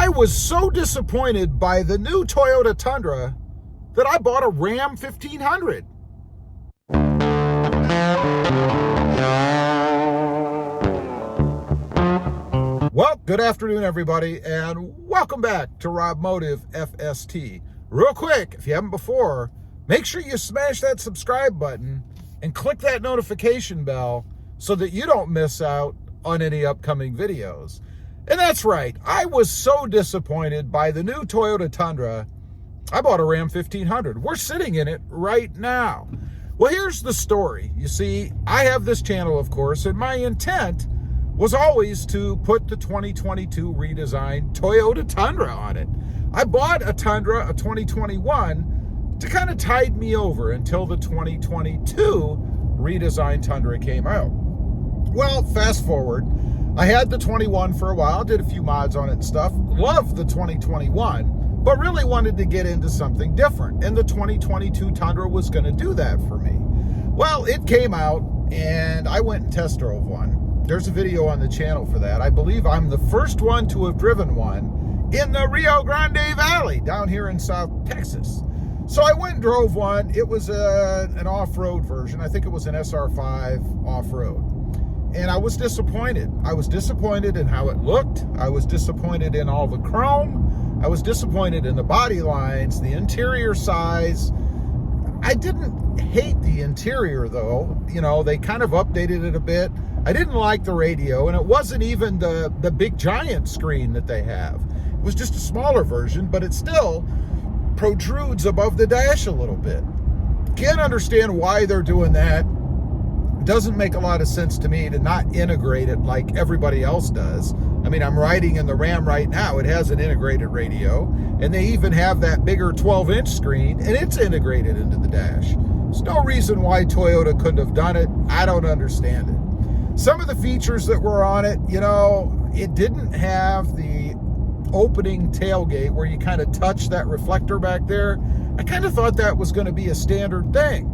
I was so disappointed by the new Toyota Tundra that I bought a Ram 1500. Well, good afternoon, everybody, and welcome back to RamBox FST. Real quick, if you haven't before, make sure you smash that subscribe button and click that notification bell so that you don't miss out on any upcoming videos. And that's right, I was so disappointed by the new Toyota Tundra, I bought a Ram 1500. We're sitting in it right now. Well, here's the story. You see, I have this channel, of course, and my intent was always to put the 2022 redesigned Toyota Tundra on it. I bought a Tundra, a 2021, to kind of tide me over until the 2022 redesigned Tundra came out. Well, fast forward, I had the 21 for a while, did a few mods on it and stuff, loved the 2021, but really wanted to get into something different, and the 2022 Tundra was going to do that for me. Well, it came out, and I went and test drove one. There's a video on the channel for that. I believe I'm the first one to have driven one in the Rio Grande Valley down here in South Texas. So I went and drove one. It was an off-road version. I think it was an SR5 off-road. And I was disappointed. I was disappointed in how it looked. I was disappointed in all the chrome. I was disappointed in the body lines, the interior size. I didn't hate the interior though. You know, they kind of updated it a bit. I didn't like the radio, and it wasn't even the big giant screen that they have. It was just a smaller version, but it still protrudes above the dash a little bit. Can't understand why they're doing that. Doesn't make a lot of sense to me to not integrate it like everybody else does. I mean, I'm riding in the Ram right now. It has an integrated radio, and they even have that bigger 12-inch screen, and it's integrated into the dash. There's no reason why Toyota couldn't have done it. I don't understand it. Some of the features that were on it, you know, it didn't have the opening tailgate where you kind of touch that reflector back there. I kind of thought that was going to be a standard thing.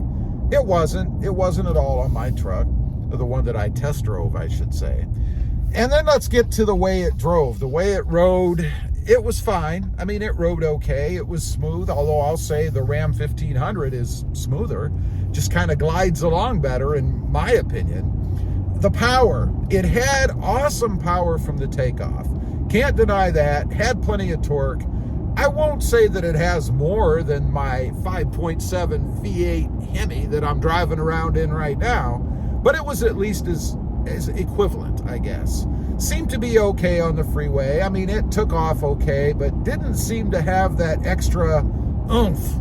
It wasn't. It wasn't at all on my truck, or the one that I test drove, I should say. And then let's get to the way it drove. The way it rode, it was fine. I mean, it rode okay. It was smooth, although I'll say the Ram 1500 is smoother. Just kind of glides along better, in my opinion. The power, it had awesome power from the takeoff. Can't deny that. Had plenty of torque. I won't say that it has more than my 5.7 V8 Hemi that I'm driving around in right now, but it was at least as equivalent, I guess. Seemed to be okay on the freeway. I mean, it took off okay, but didn't seem to have that extra oomph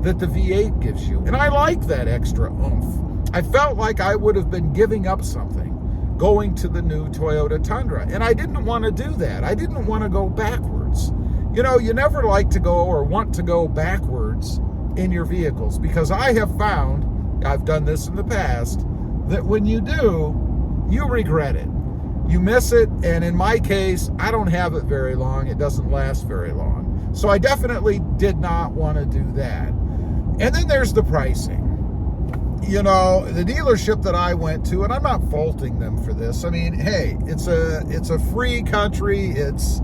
that the V8 gives you. And I like that extra oomph. I felt like I would have been giving up something going to the new Toyota Tundra, and I didn't want to do that. I didn't want to go backwards. You know, you never like to go or want to go backwards in your vehicles, because I have found, I've done this in the past, that when you do, you regret it. You miss it, and in my case, I don't have it very long. It doesn't last very long. So I definitely did not want to do that. And then there's the pricing. You know, the dealership that I went to, and I'm not faulting them for this. I mean, hey, it's a free country. It's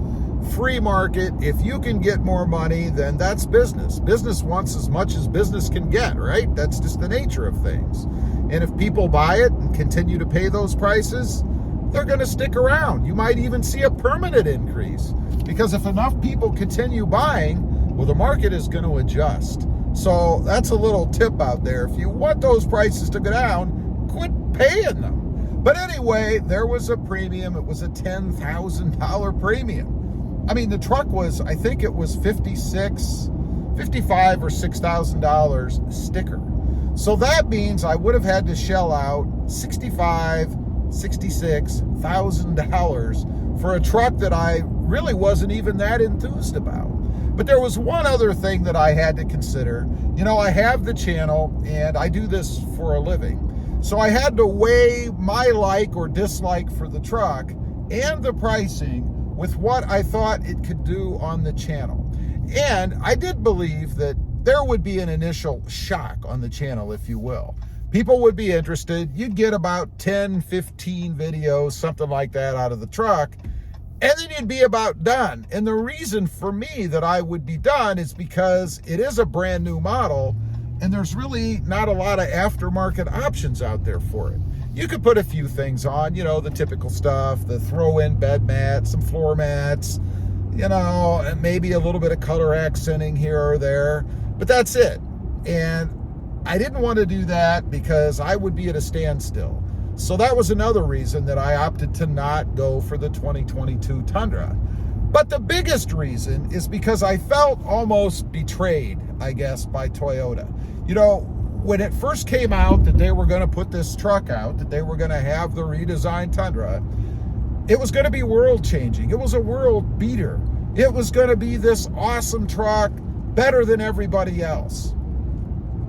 free market. If you can get more money, then that's business. Business wants as much as business can get, right? That's just the nature of things. And if people buy it and continue to pay those prices, they're going to stick around. You might even see a permanent increase, because if enough people continue buying, well, the market is going to adjust. So that's a little tip out there. If you want those prices to go down, quit paying them. But anyway, there was a premium. It was a $10,000 premium. I mean, the truck was, I think it was $55,000 or $6,000 sticker. So that means I would have had to shell out $66,000 for a truck that I really wasn't even that enthused about. But there was one other thing that I had to consider. You know, I have the channel and I do this for a living. So I had to weigh my like or dislike for the truck and the pricing with what I thought it could do on the channel. And I did believe that there would be an initial shock on the channel, if you will. People would be interested. You'd get about 10, 15 videos, something like that, out of the truck. and then you'd be about done. And the reason for me that I would be done is because it is a brand new model, and there's really not a lot of aftermarket options out there for it. You could put a few things on, you know, the typical stuff, the throw-in bed mats, some floor mats, you know, and maybe a little bit of color accenting here or there, but that's it. And I didn't want to do that because I would be at a standstill. So that was another reason that I opted to not go for the 2022 Tundra. But the biggest reason is because I felt almost betrayed, I guess, by Toyota. You know, when it first came out that they were going to put this truck out, that they were going to have the redesigned Tundra, it was going to be world-changing. It was a world beater. It was going to be this awesome truck, better than everybody else.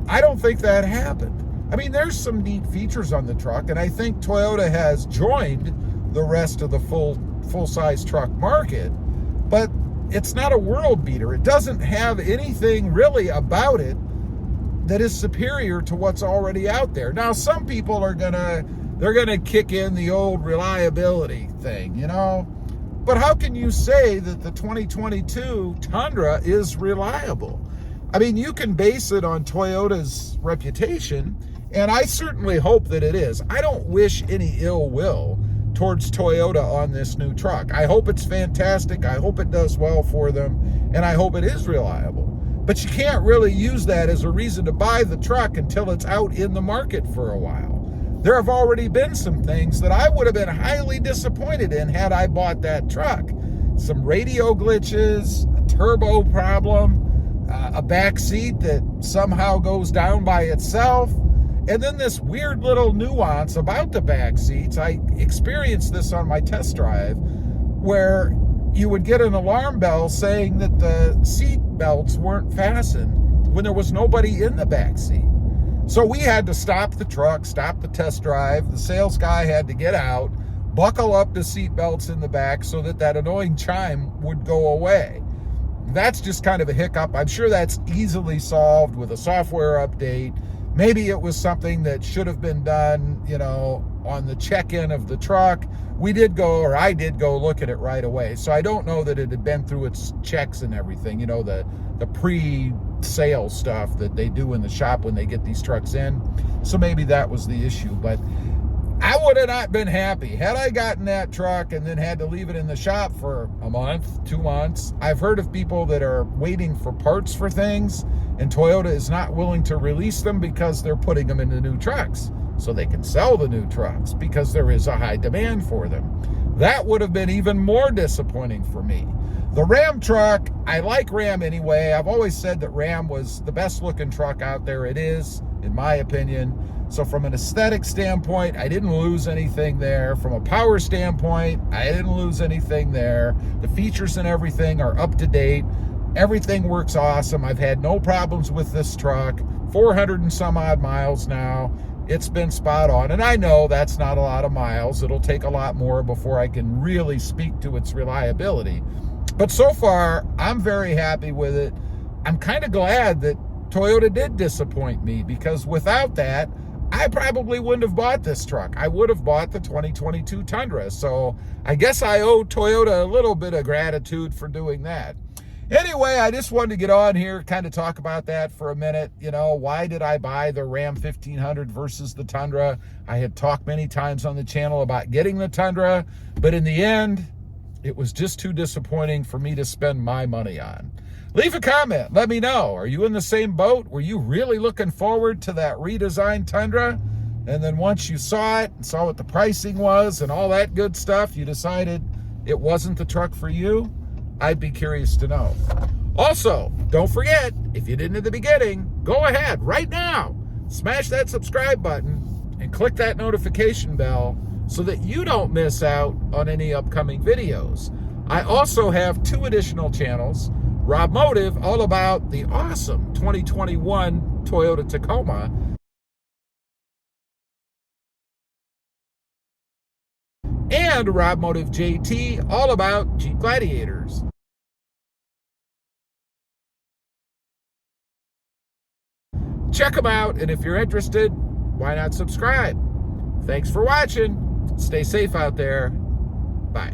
I don't think that happened. I mean, there's some neat features on the truck, and I think Toyota has joined the rest of the full-size truck market, but it's not a world beater. It doesn't have anything really about it that is superior to what's already out there. Now, some people are they're gonna kick in the old reliability thing, you know, but how can you say that the 2022 Tundra is reliable? I mean, you can base it on Toyota's reputation, and I certainly hope that it is. I don't wish any ill will towards Toyota on this new truck. I hope it's fantastic. I hope it does well for them, and I hope it is reliable. But you can't really use that as a reason to buy the truck until it's out in the market for a while. There have already been some things that I would have been highly disappointed in had I bought that truck. Some radio glitches, a turbo problem, a back seat that somehow goes down by itself, and then this weird little nuance about the back seats. I experienced this on my test drive where you would get an alarm bell saying that the seat belts weren't fastened when there was nobody in the back seat. So we had to stop the truck, stop the test drive. The sales guy had to get out, buckle up the seat belts in the back so that that annoying chime would go away. That's just kind of a hiccup. I'm sure that's easily solved with a software update. Maybe it was something that should have been done, you know, on the check-in of the truck. I did go look at it right away. So I don't know that it had been through its checks and everything, you know, the pre-sale stuff that they do in the shop when they get these trucks in. So maybe that was the issue, but I would have not been happy had I gotten that truck and then had to leave it in the shop for a month, 2 months. I've heard of people that are waiting for parts for things, and Toyota is not willing to release them because they're putting them into new trucks so they can sell the new trucks because there is a high demand for them. That would have been even more disappointing for me. The Ram truck, I like Ram anyway. I've always said that Ram was the best looking truck out there. It is, in my opinion. So from an aesthetic standpoint, I didn't lose anything there. From a power standpoint, I didn't lose anything there. The features and everything are up to date. Everything works awesome. I've had no problems with this truck. 400 and some odd miles now. It's been spot on. And I know that's not a lot of miles. It'll take a lot more before I can really speak to its reliability. But so far, I'm very happy with it. I'm kind of glad that Toyota did disappoint me, because without that, I probably wouldn't have bought this truck. I would have bought the 2022 Tundra. So I guess I owe Toyota a little bit of gratitude for doing that. Anyway, I just wanted to get on here, kind of talk about that for a minute. You know, why did I buy the Ram 1500 versus the Tundra? I had talked many times on the channel about getting the Tundra, but in the end, it was just too disappointing for me to spend my money on. Leave a comment. Let me know. Are you in the same boat? Were you really looking forward to that redesigned Tundra? And then once you saw it and saw what the pricing was and all that good stuff, you decided it wasn't the truck for you? I'd be curious to know. Also, don't forget, if you didn't at the beginning, go ahead right now, smash that subscribe button and click that notification bell so that you don't miss out on any upcoming videos. I also have 2 additional channels. Rob Motive, all about the awesome 2021 Toyota Tacoma, and Rob Motive JT, all about Jeep Gladiators. Check them out, and if you're interested, why not subscribe? Thanks for watching. Stay safe out there. Bye.